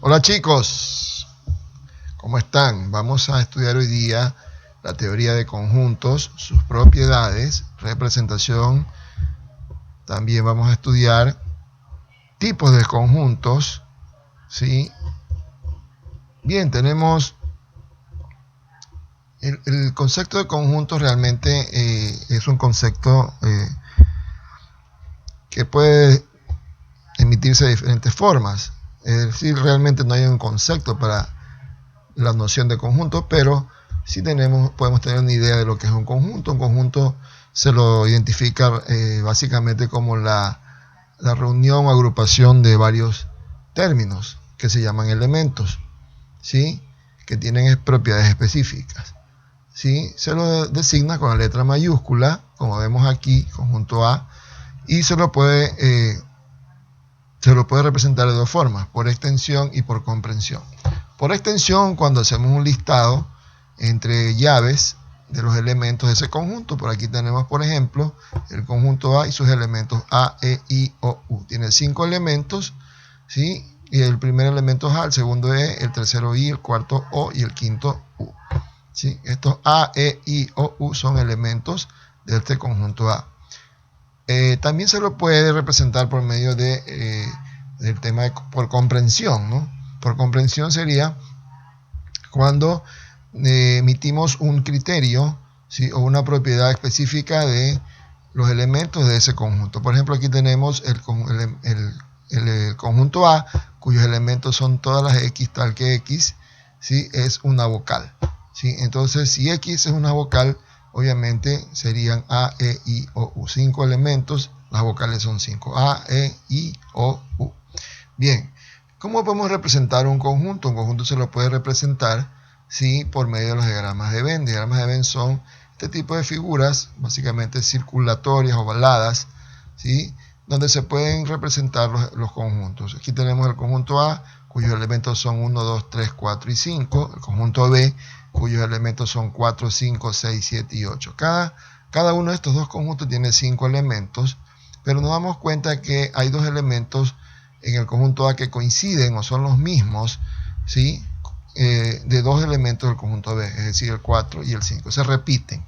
Hola chicos, ¿cómo están? Vamos a estudiar hoy día la teoría de conjuntos, sus propiedades, representación. También vamos a estudiar tipos de conjuntos, ¿sí? Bien, tenemos el concepto de conjuntos realmente es un concepto que puede emitirse de diferentes formas. Es decir, realmente no hay un concepto para la noción de conjunto, pero sí podemos tener una idea de lo que es un conjunto. Un conjunto se lo identifica básicamente como la reunión o agrupación de varios términos que se llaman elementos, ¿sí? Que tienen propiedades específicas, ¿sí? Se lo designa con la letra mayúscula, como vemos aquí, conjunto A, y se lo puede representar de dos formas, por extensión y por comprensión. Por extensión, cuando hacemos un listado entre llaves de los elementos de ese conjunto, por aquí tenemos, por ejemplo, el conjunto A y sus elementos A, E, I, O, U. Tiene 5 elementos, ¿sí? Y el primer elemento es A, el segundo E, el tercero I, el cuarto O y el quinto U. ¿Sí? Estos A, E, I, O, U son elementos de este conjunto A. También se lo puede representar por medio del tema por comprensión, ¿no? Por comprensión sería cuando emitimos un criterio, ¿sí? O una propiedad específica de los elementos de ese conjunto. Por ejemplo, aquí tenemos el conjunto A, cuyos elementos son todas las X, tal que X, ¿sí? Es una vocal, ¿sí? Entonces, si X es una vocal, obviamente serían A, E, I, O, U. 5 elementos, las vocales son 5. A, E, I, O, U. Bien, ¿cómo podemos representar un conjunto? Un conjunto se lo puede representar, ¿sí? Por medio de los diagramas de Venn. Diagramas de Venn son este tipo de figuras, básicamente circulatorias, ovaladas, ¿sí? Donde se pueden representar los conjuntos. Aquí tenemos el conjunto A, cuyos elementos son 1, 2, 3, 4 y 5. El conjunto B, cuyos elementos son 4, 5, 6, 7 y 8. Cada uno de estos dos conjuntos tiene 5 elementos, pero nos damos cuenta que hay dos elementos en el conjunto A que coinciden o son los mismos, ¿sí? De dos elementos del conjunto B, es decir, el 4 y el 5. Se repiten,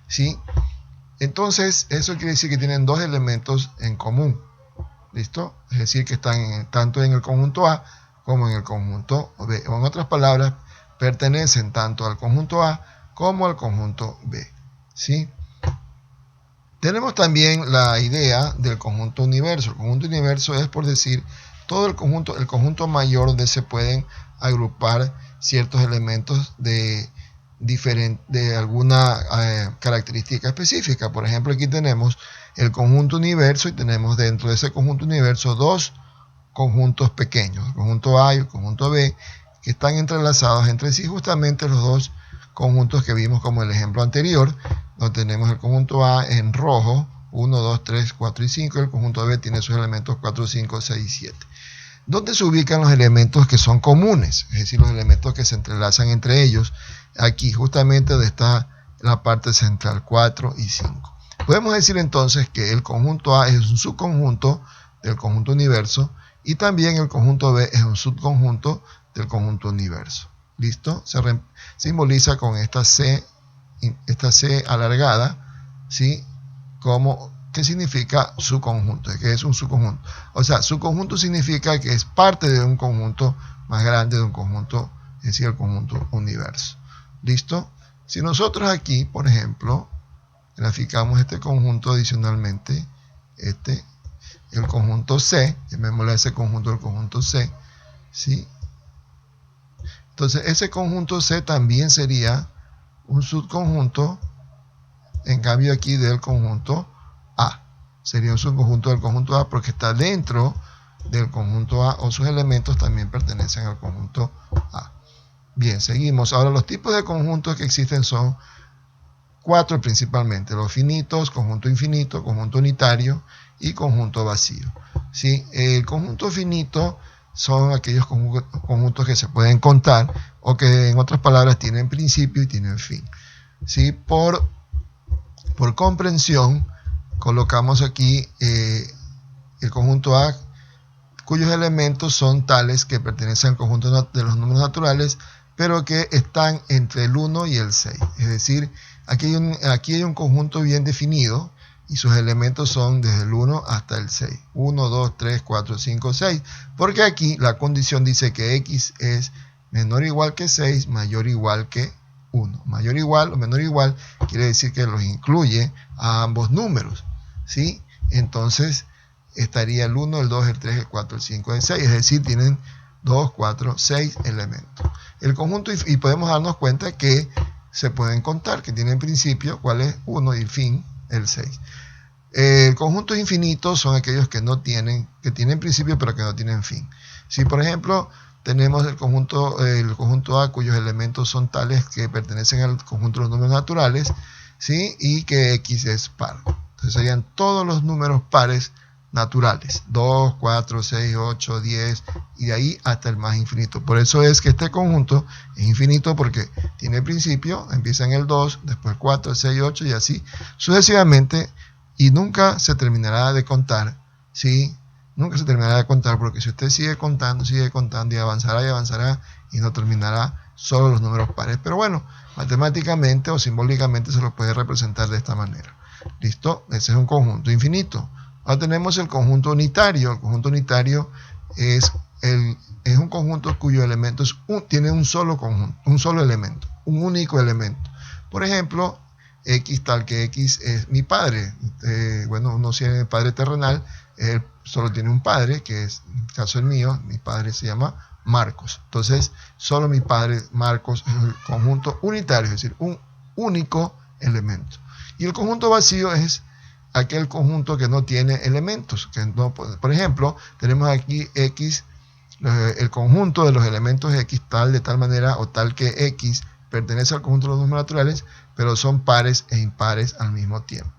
¿sí? Entonces, eso quiere decir que tienen dos elementos en común, ¿listo? Es decir, que están tanto en el conjunto A como en el conjunto B. O en otras palabras, pertenecen tanto al conjunto A como al conjunto B, ¿sí? Tenemos también la idea del conjunto universo. El conjunto universo es, por decir, todo el conjunto mayor donde se pueden agrupar ciertos elementos de alguna característica específica. Por ejemplo, aquí tenemos el conjunto universo y tenemos dentro de ese conjunto universo dos conjuntos pequeños, el conjunto A y el conjunto B, que están entrelazados entre sí, justamente los dos conjuntos que vimos como el ejemplo anterior, donde tenemos el conjunto A en rojo, 1, 2, 3, 4 y 5, el conjunto B tiene sus elementos 4, 5, 6 y 7. ¿Dónde se ubican los elementos que son comunes? Es decir, los elementos que se entrelazan entre ellos, aquí justamente donde está la parte central, 4 y 5. Podemos decir entonces que el conjunto A es un subconjunto del conjunto universo y también el conjunto B es un subconjunto del conjunto universo. ¿Listo? Se simboliza con esta C alargada, ¿sí? ¿Qué significa subconjunto? ¿Qué es un subconjunto? O sea, subconjunto significa que es parte de un conjunto más grande, de un conjunto, es decir, el conjunto universo. ¿Listo? Si nosotros aquí, por ejemplo, graficamos este conjunto adicionalmente, el conjunto C, llamémosle ese conjunto el conjunto C, ¿sí? Entonces, ese conjunto C también sería un subconjunto, en cambio aquí del conjunto A. Sería un subconjunto del conjunto A porque está dentro del conjunto A o sus elementos también pertenecen al conjunto A. Bien, seguimos. Ahora, los tipos de conjuntos que existen son 4 principalmente: los finitos, conjunto infinito, conjunto unitario y conjunto vacío. ¿Sí? El conjunto finito son aquellos conjuntos que se pueden contar o que en otras palabras tienen principio y tienen fin. ¿Sí? Por comprensión colocamos aquí el conjunto A cuyos elementos son tales que pertenecen al conjunto de los números naturales, pero que están entre el 1 y el 6. Es decir, aquí hay un conjunto bien definido y sus elementos son desde el 1 hasta el 6. 1, 2, 3, 4, 5, 6. Porque aquí la condición dice que x es menor o igual que 6, mayor o igual que 1. Mayor o igual o menor o igual quiere decir que los incluye a ambos números, ¿sí? Entonces estaría el 1, el 2, el 3, el 4, el 5, el 6. Es decir, tienen 2, 4, 6 elementos. El conjunto, y podemos darnos cuenta que se pueden contar, que tienen principio, cuál es 1 y fin, el 6. El conjunto infinito son aquellos que tienen principio pero que no tienen fin. Si por ejemplo tenemos el conjunto A cuyos elementos son tales que pertenecen al conjunto de los números naturales, ¿sí? Y que X es par. Entonces serían todos los números pares naturales, 2, 4, 6, 8, 10 y de ahí hasta el más infinito. Por eso es que este conjunto es infinito, porque tiene principio, empieza en el 2, después 4, 6, 8 y así sucesivamente, y nunca se terminará de contar, ¿sí? Nunca se terminará de contar, porque si usted sigue contando y avanzará y no terminará solo los números pares. Pero bueno, matemáticamente o simbólicamente se los puede representar de esta manera. ¿Listo? Ese es un conjunto infinito. Ahora tenemos el conjunto unitario. El conjunto unitario es un conjunto cuyos elementos tiene un solo elemento, un único elemento. Por ejemplo, X tal que X es mi padre. Bueno, uno tiene padre terrenal, él solo tiene un padre, que es, en el caso el mío, mi padre se llama Marcos. Entonces, solo mi padre Marcos es el conjunto unitario, es decir, un único elemento. Y el conjunto vacío es aquel conjunto que no tiene elementos. Por ejemplo, tenemos aquí X, el conjunto de los elementos X de tal manera o tal que X pertenece al conjunto de los números naturales, pero son pares e impares al mismo tiempo.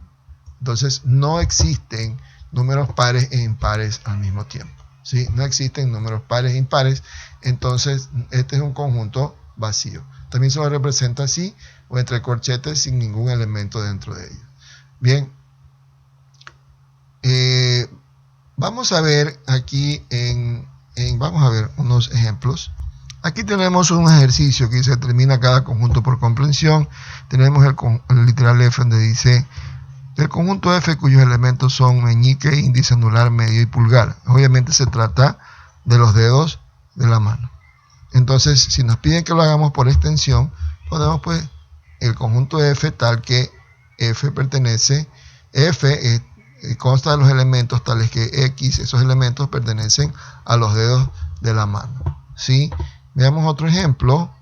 Entonces, no existen números pares e impares al mismo tiempo, ¿sí? No existen números pares e impares, entonces este es un conjunto vacío. También se lo representa así, o entre corchetes sin ningún elemento dentro de ellos. Bien, vamos a ver aquí vamos a ver unos ejemplos. Aquí tenemos un ejercicio que dice: determina cada conjunto por comprensión. Tenemos el literal F, donde dice el conjunto F cuyos elementos son meñique, índice, anular, medio y pulgar. Obviamente se trata de los dedos de la mano. Entonces, si nos piden que lo hagamos por extensión, ponemos pues el conjunto F tal que F consta de los elementos tales que X, esos elementos pertenecen a los dedos de la mano, ¿sí? Veamos otro ejemplo.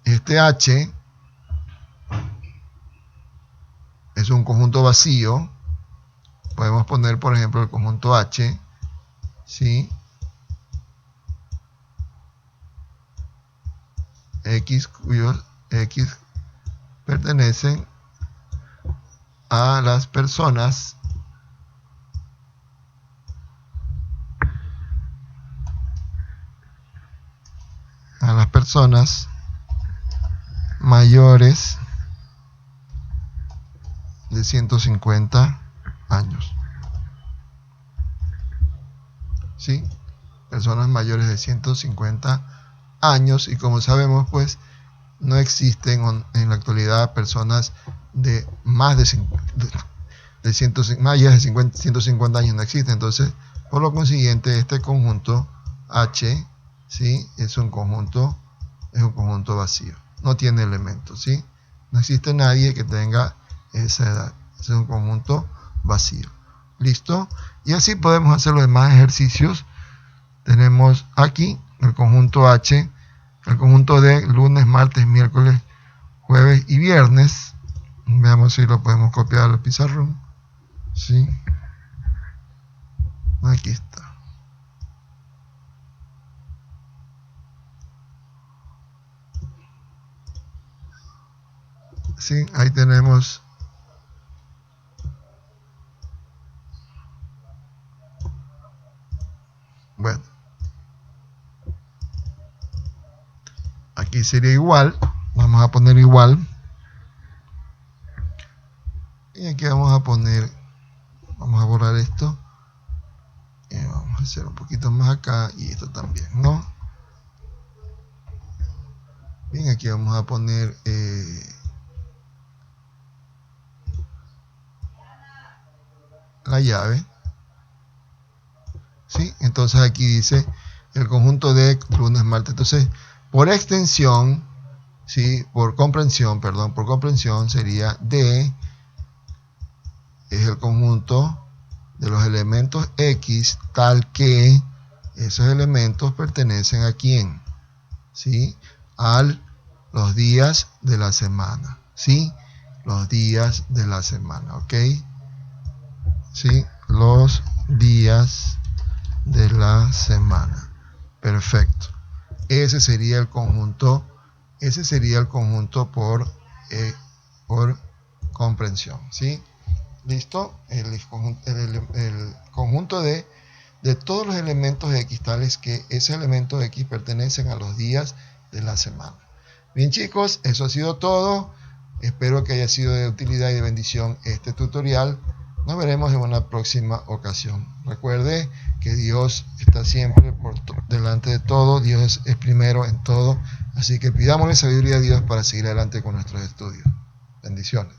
Este H es un conjunto vacío. Podemos poner, por ejemplo, el conjunto H, ¿sí? X cuyos X pertenecen a las personas mayores de 150 años. ¿Sí? Personas mayores de 150 años, y como sabemos, pues no existen en la actualidad personas de más de 150 años, no existen. Entonces, por lo consiguiente, este conjunto H, ¿sí? es un conjunto vacío, no tiene elementos, ¿sí? No existe nadie que tenga esa edad, es un conjunto vacío. ¿Listo? Y así podemos hacer los demás ejercicios. Tenemos aquí el conjunto H, el conjunto de lunes, martes, miércoles, jueves y viernes. Veamos si lo podemos copiar al pizarrón. ¿Sí? Aquí está. ¿Sí? Ahí tenemos. Bueno. Aquí sería igual. Vamos a poner igual. Y aquí vamos a borrar esto. a hacer un poquito más acá y esto también, ¿no? Bien, aquí vamos a poner la llave, ¿sí? Entonces aquí dice el conjunto de lunes, martes. Entonces, por extensión, ¿sí? Por comprensión sería D es el conjunto de los elementos X tal que esos elementos pertenecen a quién, ¿sí? A los días de la semana, ¿sí? Los días de la semana, ¿ok? ¿Sí? Los días de la semana. Perfecto. Ese sería el conjunto por comprensión, ¿sí? ¿Listo? El conjunto de todos los elementos X, tales que ese elemento X pertenecen a los días de la semana. Bien, chicos, eso ha sido todo. Espero que haya sido de utilidad y de bendición este tutorial. Nos veremos en una próxima ocasión. Recuerde que Dios está siempre delante de todo. Dios es primero en todo. Así que pidámosle sabiduría a Dios para seguir adelante con nuestros estudios. Bendiciones.